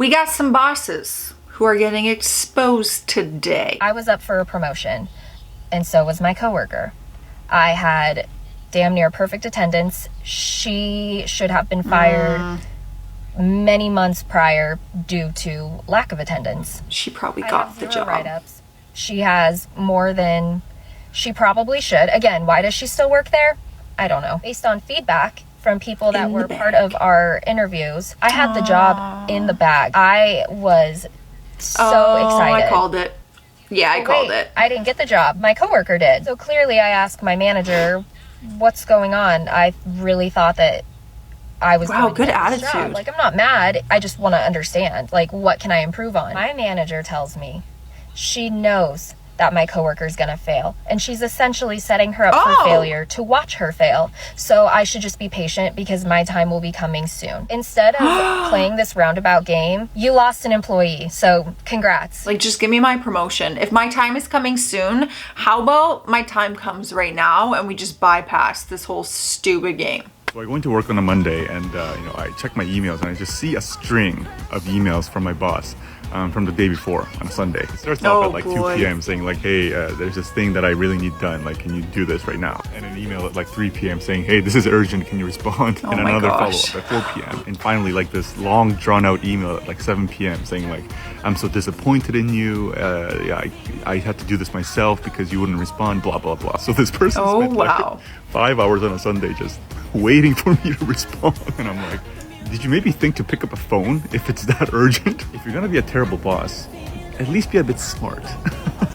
We got some bosses who are getting exposed today. I was up for a promotion, and so was my coworker. I had damn near perfect attendance. She should have been fired many months prior due to lack of attendance. She probably got the job. Write-ups. She has more than she probably should. Again, why does she still work there? I don't know. Based on feedback from people that were part of our interviews, I had the job in the bag. I was so excited. I called it. Yeah, I called it. I didn't get the job. My coworker did. So clearly I asked my manager, what's going on? I really thought that I was going to good get this attitude. job. Like, I'm not mad. I just want to understand, like, what can I improve on? My manager tells me she knows that my coworker is going to fail, and she's essentially setting her up for failure to watch her fail. So I should just be patient because my time will be coming soon. Instead of playing this roundabout game, you lost an employee. So congrats. Like, just give me my promotion. If my time is coming soon, how about my time comes right now and we just bypass this whole stupid game? So I go into work on a Monday and I check my emails and I just see a string of emails from my boss from the day before on Sunday. It starts off at like 2 p.m. saying like, hey, there's this thing that I really need done. Like, can you do this right now? And an email at like 3 p.m. saying, hey, this is urgent. Can you respond? And another follow-up at 4 p.m. And finally, like this long drawn out email at like 7 p.m. saying like, I'm so disappointed in you. I had to do this myself because you wouldn't respond, blah, blah, blah. So this person spent like 5 hours on a Sunday just waiting for me to respond. And I'm like, did you maybe think to pick up a phone if it's that urgent? If you're gonna be a terrible boss, at least be a bit smart.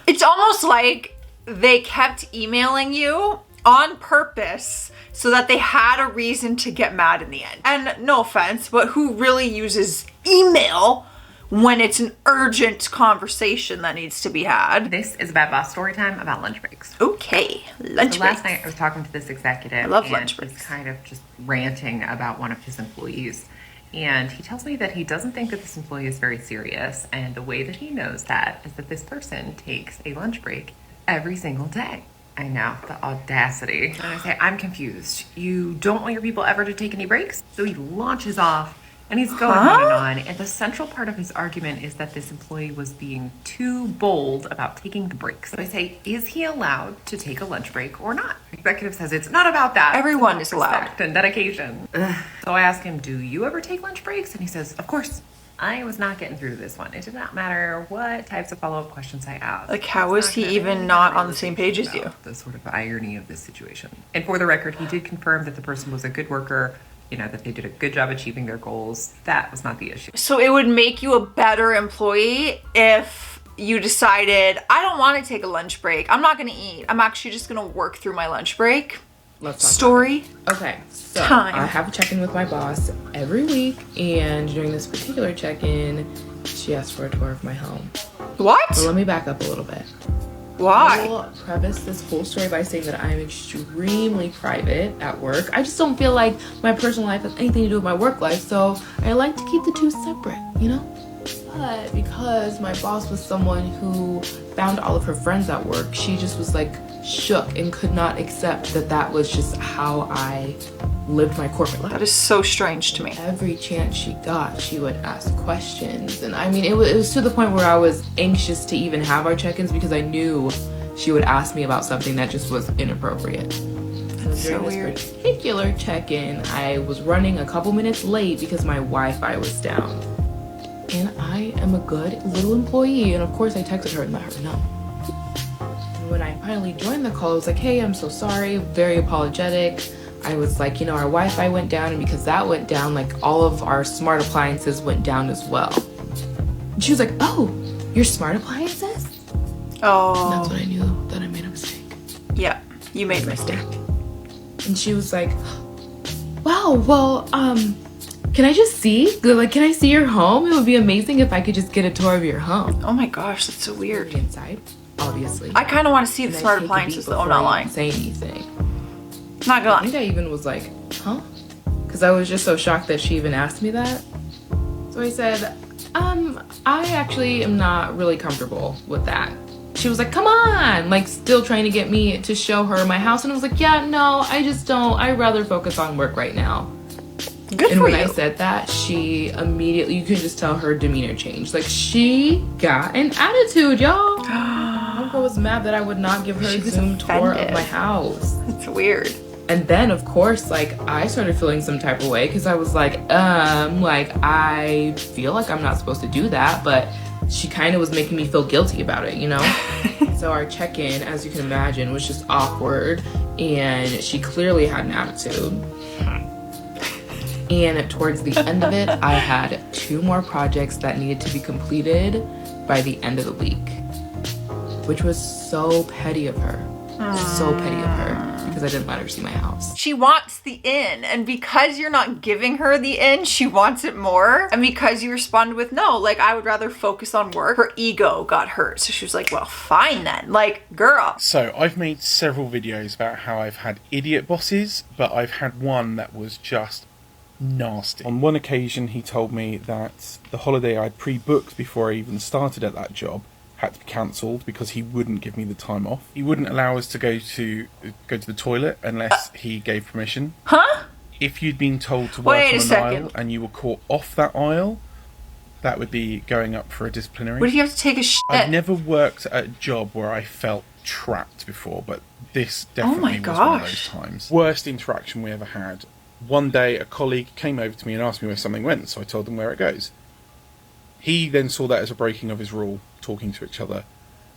It's almost like they kept emailing you on purpose so that they had a reason to get mad in the end. And no offense, but who really uses email when it's an urgent conversation that needs to be had? This is about boss story time about lunch breaks. Okay, lunch breaks. Last night I was talking to this executive. I love lunch breaks. He's kind of just ranting about one of his employees. And he tells me that he doesn't think that this employee is very serious. And the way that he knows that is that this person takes a lunch break every single day. I know, the audacity. And I say, I'm confused. You don't want your people ever to take any breaks? So he launches off. And he's going on and on. And the central part of his argument is that this employee was being too bold about taking the breaks. So I say, is he allowed to take a lunch break or not? The executive says, it's not about that. Everyone is allowed. And dedication. So I ask him, do you ever take lunch breaks? And he says, of course. I was not getting through this one. It did not matter what types of follow-up questions I asked. Like, how is he even not on the same page as you? The sort of irony of this situation. And for the record, he did confirm that the person was a good worker, that they did a good job achieving their goals. That was not the issue. So it would make you a better employee if you decided, I don't want to take a lunch break. I'm not going to eat. I'm actually just going to work through my lunch break. Let's talk story. Okay, so I have a check-in with my boss every week, and during this particular check-in, she asked for a tour of my home. What? So let me back up a little bit. Why? I will preface this whole story by saying that I'm extremely private at work. I just don't feel like my personal life has anything to do with my work life, so I like to keep the two separate, But because my boss was someone who found all of her friends at work, she just was like shook and could not accept that that was just how I lived my corporate life. That is so strange to me. Every chance she got, she would ask questions. And I mean, it was to the point where I was anxious to even have our check-ins because I knew she would ask me about something that just was inappropriate. That's so weird. This particular check-in, I was running a couple minutes late because my Wi-Fi was down. And I am a good little employee, and of course I texted her and let her know. And when I finally joined the call, I was like, hey, I'm so sorry, very apologetic. I was like, our Wi-Fi went down, and because that went down, like all of our smart appliances went down as well. And she was like, oh, your smart appliances? Oh. And that's when I knew that I made a mistake. Yeah, you made a mistake. And she was like, wow, well, can I just see? Like, can I see your home? It would be amazing if I could just get a tour of your home. Oh my gosh, that's so weird. Inside, obviously. I kind of want to see the smart appliances though, I'm not lying. Say anything. Not gonna lie. I think I even was like, huh? Because I was just so shocked that she even asked me that. So I said, I actually am not really comfortable with that. She was like, come on, like still trying to get me to show her my house. And I was like, yeah, no, I just don't. I'd rather focus on work right now. Good and for when you. I said that, she immediately, you could just tell her demeanor changed. Like, she got an attitude, y'all. My girl was mad that I would not give her a Zoom tour of my house. It's weird. And then, of course, like, I started feeling some type of way because I was like, I feel like I'm not supposed to do that, but she kind of was making me feel guilty about it, you know? So our check-in, as you can imagine, was just awkward, and she clearly had an attitude. And towards the end of it, I had 2 more projects that needed to be completed by the end of the week, which was so petty of her. So petty of her, because I didn't let her see my house. She wants the in, and because you're not giving her the in, she wants it more. And because you responded with no, like, I would rather focus on work, her ego got hurt. So she was like, well, fine then. Like, girl. So I've made several videos about how I've had idiot bosses, but I've had one that was just nasty. On one occasion, he told me that the holiday I'd pre-booked before I even started at that job had to be cancelled because he wouldn't give me the time off. He wouldn't allow us to go to the toilet unless he gave permission. Huh? If you'd been told to work on an aisle and you were caught off that aisle, that would be going up for a disciplinary. Would you have to take a shit? I've never worked at a job where I felt trapped before, but this definitely was one of those times. Worst interaction we ever had. One day a colleague came over to me and asked me where something went, so I told them where it goes. He then saw that as a breaking of his rule, talking to each other.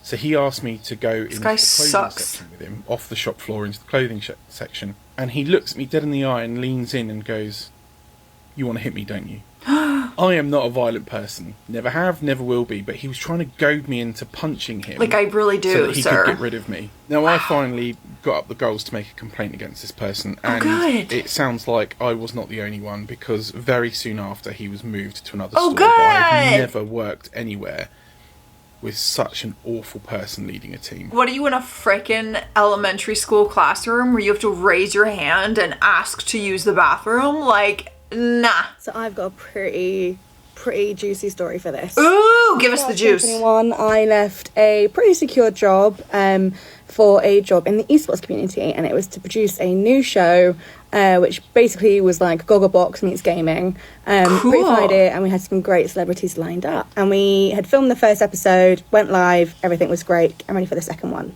So he asked me to go into the clothing section with him, off the shop floor into the clothing section. And he looks at me dead in the eye and leans in and goes, "You want to hit me, don't you?" I am not a violent person. Never have, never will be. But he was trying to goad me into punching him. Like, I really do, so that he sir. could get rid of me. Now, I finally got up the goals to make a complaint against this person. And it sounds like I was not the only one, because very soon after, he was moved to another store. Good! But I've never worked anywhere with such an awful person leading a team. What are you in a frickin' elementary school classroom where you have to raise your hand and ask to use the bathroom? Like, nah. So I've got a pretty juicy story for this. Ooh, give us the juice. 2021, I left a pretty secure job for a job in the esports community, and it was to produce a new show, which basically was like Gogglebox meets gaming. Pretty fun idea, and we had some great celebrities lined up. And we had filmed the first episode, went live, everything was great. I'm ready for the second one.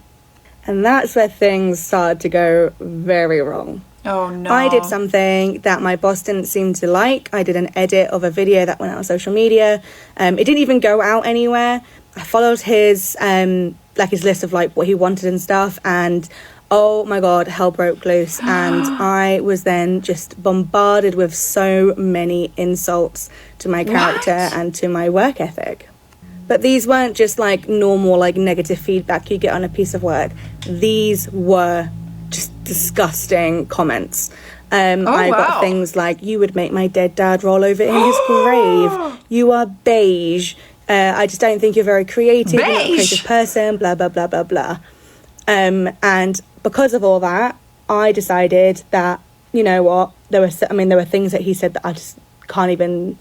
And that's where things started to go very wrong. Oh no. I did something that my boss didn't seem to like. I did an edit of a video that went out on social media. It didn't even go out anywhere. I followed his his list of like what he wanted and stuff, and oh my god, hell broke loose. And I was then just bombarded with so many insults to my character and to my work ethic. But these weren't just like normal like negative feedback you get on a piece of work. These were just disgusting comments. I got things like, "You would make my dead dad roll over in his grave. You are beige. I just don't think you're very creative. You're not a creative person, blah, blah, blah, blah, blah." And because of all that, I decided that, you know what, there were things that he said that I just can't even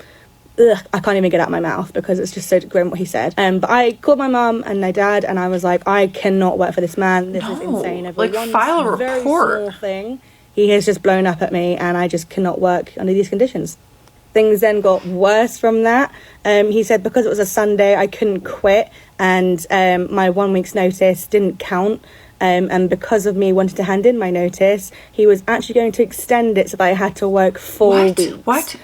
get out of my mouth because it's just so grim what he said. But I called my mum and my dad, and I was like, I cannot work for this man. This is insane. Over like, one file a very report. small thing, he has just blown up at me, and I just cannot work under these conditions. Things then got worse from that. He said because it was a Sunday, I couldn't quit, and my 1 week's notice didn't count. And because of me wanting to hand in my notice, he was actually going to extend it so that I had to work 4 weeks. What?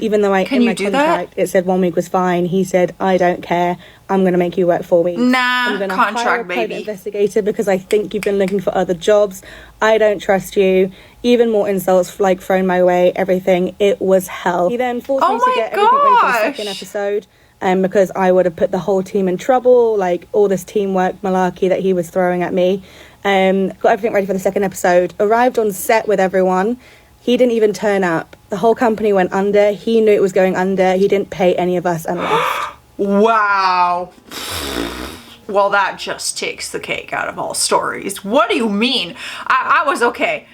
Even though in my contract it said 1 week was fine, he said, "I don't care. I'm going to make you work 4 weeks. Nah, I'm going to hire a private baby. investigator because I think you've been looking for other jobs. I don't trust you." Even more insults like thrown my way. Everything. It was hell. He then forced me to get everything ready for the second episode. Because I would have put the whole team in trouble, like all this teamwork malarkey that he was throwing at me. Got everything ready for the second episode. Arrived on set with everyone. He didn't even turn up. The whole company went under. He knew it was going under. He didn't pay any of us and left. Wow. Well, that just takes the cake out of all stories. What do you mean? I was okay.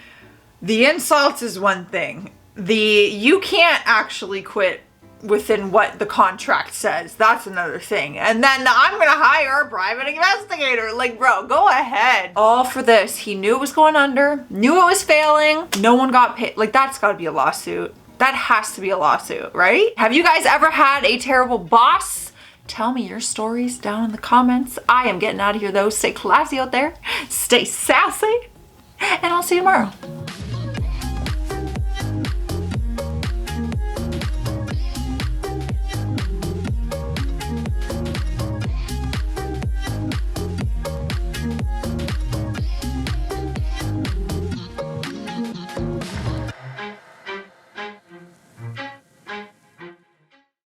The insults is one thing. You can't actually quit within what the contract says. That's another thing. And then I'm gonna hire a private investigator. Like, bro, go ahead. All for this. He knew it was going under, knew it was failing. No one got paid. Like, that's gotta be a lawsuit. That has to be a lawsuit, right? Have you guys ever had a terrible boss? Tell me your stories down in the comments. I am getting out of here though. Stay classy out there. Stay sassy. And I'll see you tomorrow.